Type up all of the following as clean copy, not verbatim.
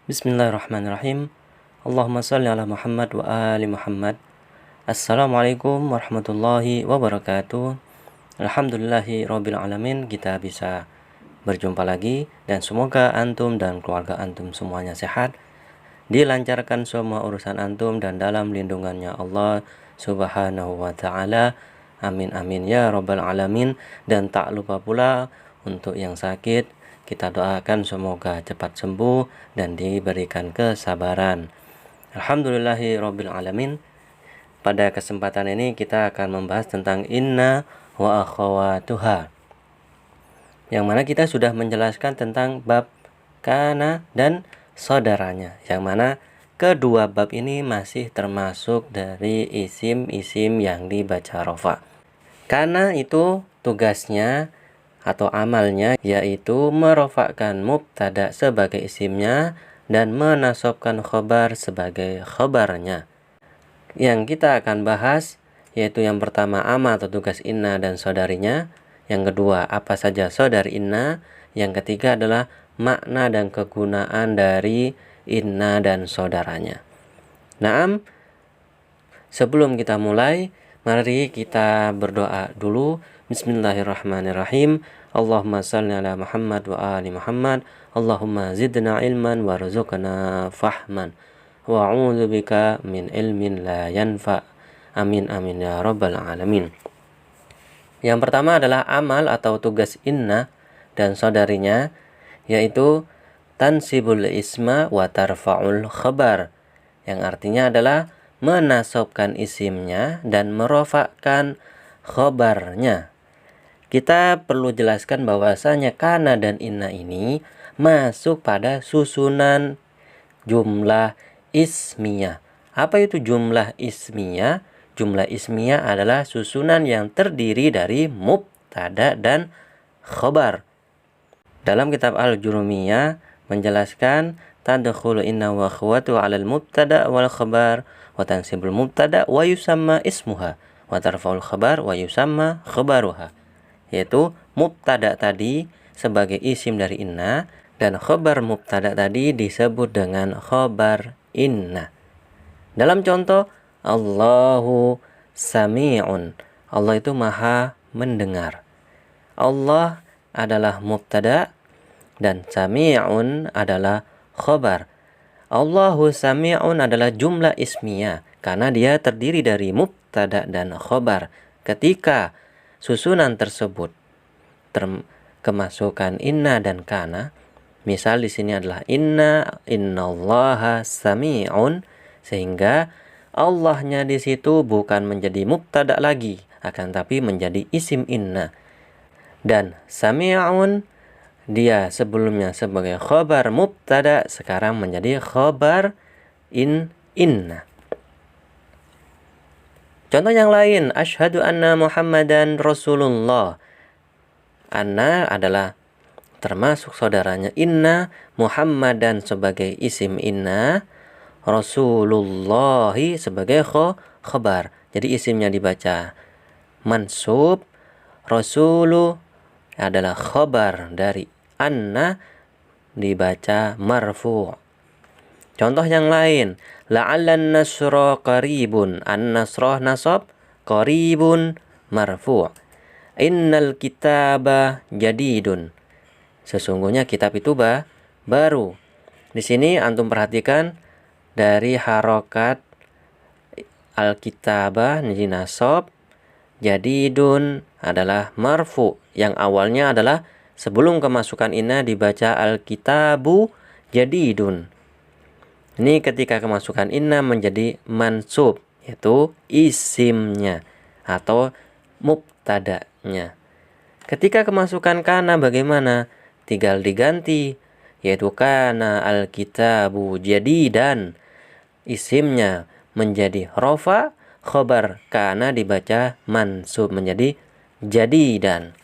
Bismillahirrahmanirrahim. Allahumma salli ala Muhammad wa ali Muhammad. Assalamualaikum warahmatullahi wabarakatuh. Alhamdulillahi rabbil alamin. Kita bisa berjumpa lagi dan semoga antum dan keluarga antum semuanya sehat, dilancarkan semua urusan antum dan dalam lindungannya Allah subhanahu wa ta'ala. Amin amin ya rabbal alamin. Dan tak lupa pula untuk yang sakit, kita doakan semoga cepat sembuh dan diberikan kesabaran. Alhamdulillahi rabbil alamin. Pada kesempatan ini kita akan membahas tentang inna wa akhawatuha, yang mana kita sudah menjelaskan tentang bab kana dan saudaranya, yang mana kedua bab ini masih termasuk dari isim-isim yang dibaca rofa. Kana itu tugasnya atau amalnya yaitu merofakkan mubtada sebagai isimnya dan menasobkan khobar sebagai khobarnya. Yang kita akan bahas yaitu yang pertama amal atau tugas inna dan saudarinya, yang kedua apa saja saudari inna, yang ketiga adalah makna dan kegunaan dari inna dan saudaranya. Naam, sebelum kita mulai, mari kita berdoa dulu. Bismillahirrahmanirrahim. Allahumma salli ala Muhammad wa ali Muhammad. Allahumma zidna ilman warzuqna fahman. Wa'udzu bika min ilmin la yanfa. Amin amin ya rabbal alamin. Yang pertama adalah amal atau tugas inna dan saudarinya, yaitu tansibul isma wa tarfa'ul khabar, yang artinya adalah menasobkan isimnya dan merofakkan khobarnya. Kita perlu jelaskan bahwasanya kana dan inna ini masuk pada susunan jumlah ismiyah. Apa itu jumlah ismiyah? Jumlah ismiyah adalah susunan yang terdiri dari mubtada dan khobar. Dalam kitab Al-Jurumiyah menjelaskan tadkhulu inna wa akhwatu 'alal mubtada wal khabar wa tansibul mubtada wa yusamma ismuha wa tarfa'ul khabar wa yusamma khabaruha, yaitu mubtada tadi sebagai isim dari inna dan khabar mubtada tadi disebut dengan khabar inna. Dalam contoh, Allahu sami'un, Allah itu maha mendengar. Allah adalah mubtada dan sami'un adalah khabar. Allahu sami'un adalah jumlah ismiyah karena dia terdiri dari mubtada dan khabar. Ketika susunan tersebut kemasukan inna dan kana, misal di sini adalah innallaha sami'un, sehingga Allahnya di situ bukan menjadi mubtada lagi, akan tapi menjadi isim inna. Dan sami'un dia sebelumnya sebagai khabar mubtada, sekarang menjadi khabar inna. Contoh yang lain, asyhadu anna Muhammadan Rasulullah. Anna adalah termasuk saudaranya inna, Muhammadan sebagai isim inna, Rasulullah sebagai khabar. Jadi isimnya dibaca mansub, Rasulu adalah khabar dari anna dibaca marfu'. Contoh yang lain, la'allan nasra qaribun, an-nasrah nasab, qaribun marfu'. Innal kitaba jadidun, sesungguhnya kitab itu baru. Di sini antum perhatikan dari harokat al-kitaba menjadi nasab, jadidun adalah marfu, yang awalnya adalah sebelum kemasukan inna dibaca al-kitabu jadidun. Ini ketika kemasukan inna menjadi mansub, yaitu isimnya atau mubtadanya. Ketika kemasukan kana bagaimana? Tinggal diganti, yaitu kana al-kitabu jadidan, isimnya menjadi rofa, khobar kana dibaca mansub menjadi jadidan.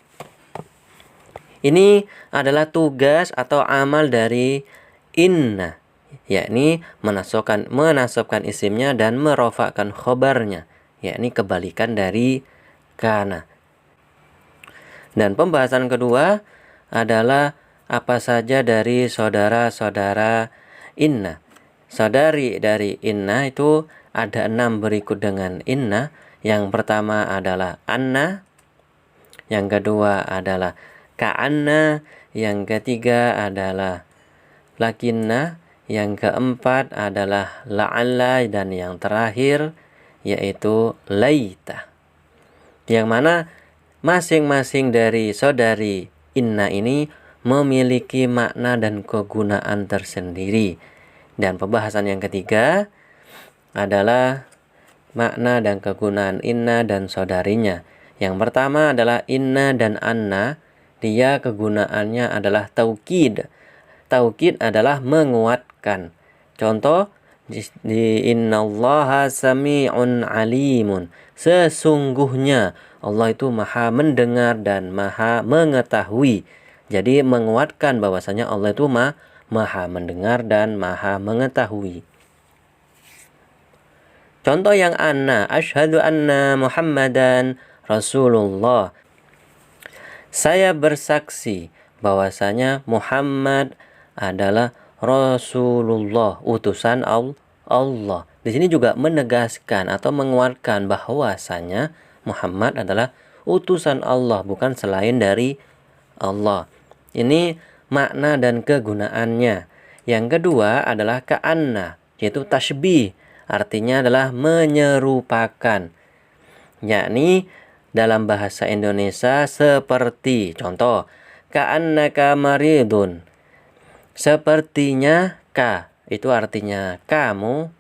Ini adalah tugas atau amal dari inna, yakni menasabkan isimnya dan merofakkan khobarnya, yakni kebalikan dari kana. Dan pembahasan kedua adalah apa saja dari saudara-saudara inna. Saudari dari inna itu ada 6 berikut dengan inna. Yang pertama adalah anna, yang kedua adalah ka'anna, yang ketiga adalah lakinna, yang keempat adalah la'alla, dan yang terakhir yaitu laita. Yang mana masing-masing dari saudari inna ini memiliki makna dan kegunaan tersendiri. Dan pembahasan yang ketiga adalah makna dan kegunaan inna dan saudarinya. Yang pertama adalah inna dan anna. Dia kegunaannya adalah taukid. Taukid adalah menguatkan. Contoh di innallaha sami'un alimun. Sesungguhnya Allah itu maha mendengar dan maha mengetahui. Jadi menguatkan bahwasanya Allah itu maha mendengar dan maha mengetahui. Contoh yang anna, asyhadu anna Muhammadan Rasulullah. Saya bersaksi bahwasanya Muhammad adalah Rasulullah, utusan Allah. Di sini juga menegaskan atau menguatkan bahwasanya Muhammad adalah utusan Allah, bukan selain dari Allah. Ini makna dan kegunaannya. Yang kedua adalah ka'anna, yaitu tasbih. Artinya adalah menyerupakan. Yakni dalam bahasa Indonesia seperti, contoh, ka'annaka maridun. Sepertinya ka, itu artinya kamu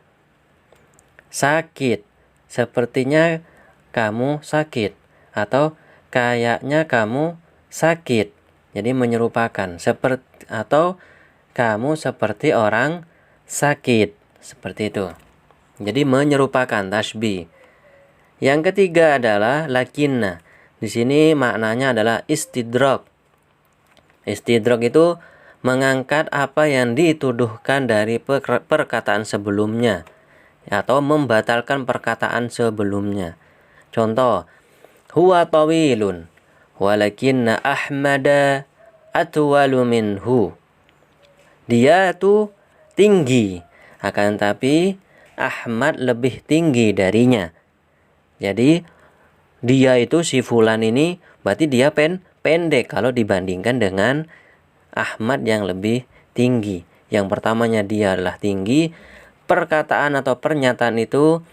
sakit. Sepertinya kamu sakit. Atau kayaknya kamu sakit. Jadi menyerupakan. Atau kamu seperti orang sakit. Seperti itu. Jadi menyerupakan, tasbih. Yang ketiga adalah lakinna. Di sini maknanya adalah istidrak. Istidrak itu mengangkat apa yang dituduhkan dari perkataan sebelumnya atau membatalkan perkataan sebelumnya. Contoh, huwa tawilun walakinna Ahmada atwalu minhu. Dia itu tinggi, akan tapi Ahmad lebih tinggi darinya. Jadi dia itu si fulan ini berarti dia pendek kalau dibandingkan dengan Ahmad yang lebih tinggi. Yang pertamanya dia adalah tinggi, perkataan atau pernyataan itu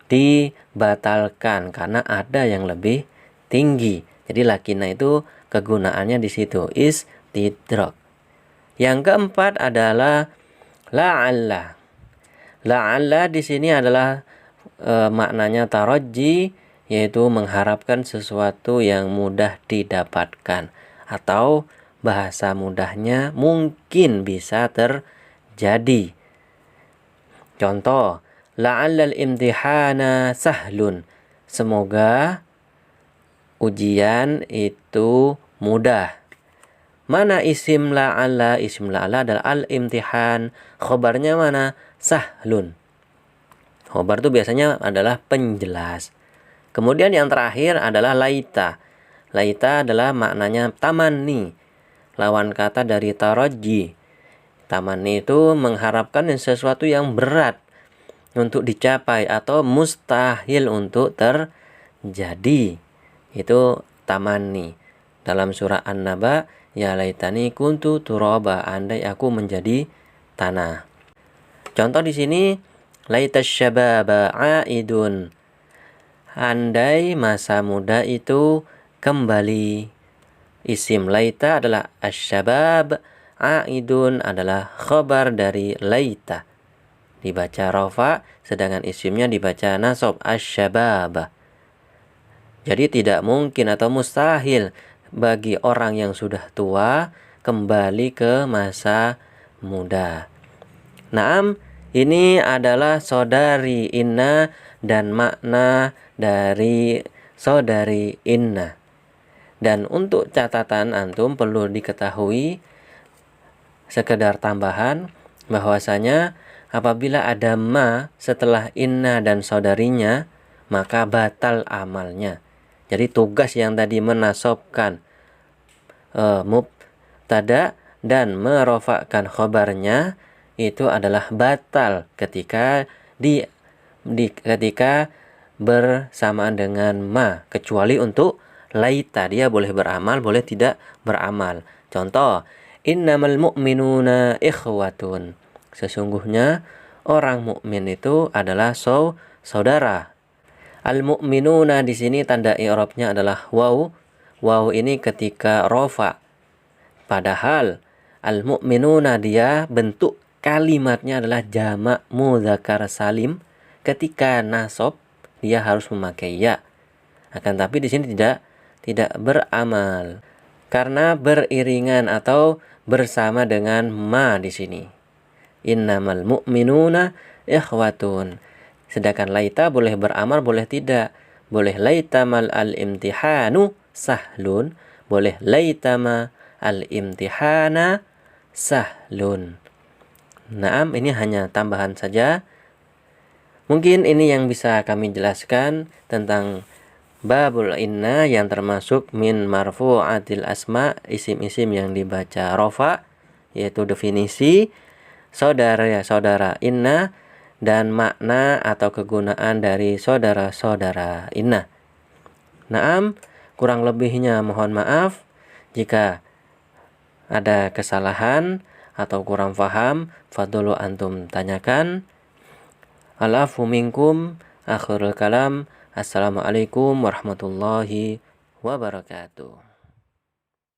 dibatalkan karena ada yang lebih tinggi. Jadi lakinna itu kegunaannya di situ istidrak. Yang keempat adalah la'alla. La'alla di sini adalah maknanya tarajji, yaitu mengharapkan sesuatu yang mudah didapatkan, atau bahasa mudahnya mungkin bisa terjadi. Contoh, la'allal imtihana sahlun. Semoga ujian itu mudah. Mana isim la'alla? Isim la'alla adalah al-imtihan. Khobarnya mana? Sahlun. Khobar itu biasanya adalah penjelas. Kemudian yang terakhir adalah laita. Laita adalah maknanya tamanni. Lawan kata dari tarajji. Tamanni itu mengharapkan sesuatu yang berat untuk dicapai atau mustahil untuk terjadi. Itu tamanni. Dalam surah An-Naba, ya laitani kuntu turaba, andai aku menjadi tanah. Contoh di sini, laitas syababa aidun. Andai masa muda itu kembali. Isim laita adalah asyabab, aidun adalah khobar dari laita. Dibaca rafa, sedangkan isimnya dibaca nasab, asyabab. Jadi tidak mungkin atau mustahil bagi orang yang sudah tua kembali ke masa muda. Naam, ini adalah saudari inna dan makna dari saudari inna. Dan untuk catatan antum perlu diketahui sekedar tambahan bahwasanya apabila ada ma setelah inna dan saudarinya, maka batal amalnya. Jadi tugas yang tadi menasobkan mubtada dan merofakkan khobarnya itu adalah batal ketika ketika bersamaan dengan ma, kecuali untuk laita dia boleh beramal, boleh tidak beramal. Contoh, innamal mu'minuna ikhwatun. Sesungguhnya orang mukmin itu adalah saudara. Al-mu'minuna di sini tanda i'rabnya adalah waw. Waw ini ketika rofa. Padahal al-mu'minuna dia bentuk kalimatnya adalah jamak mudzakkar salim. Ketika nasab dia harus memakai ya. Akan tapi di sini tidak beramal karena beriringan atau bersama dengan ma di sini. Innamal mu'minuna ikhwatun. Sedangkan laita boleh beramal, boleh tidak. Boleh laitamal al-imtihanu sahlun, boleh laitama al-imtihana sahlun. Naam, ini hanya tambahan saja. Mungkin ini yang bisa kami jelaskan tentang babul inna yang termasuk min marfu'atil asma, isim-isim yang dibaca rofa, yaitu definisi saudara inna dan makna atau kegunaan dari saudara-saudara inna. Naam, kurang lebihnya mohon maaf jika ada kesalahan atau kurang paham, fadhlu antum tanyakan. Al-afu minkum, akhirul kalam. Assalamualaikum warahmatullahi wabarakatuh.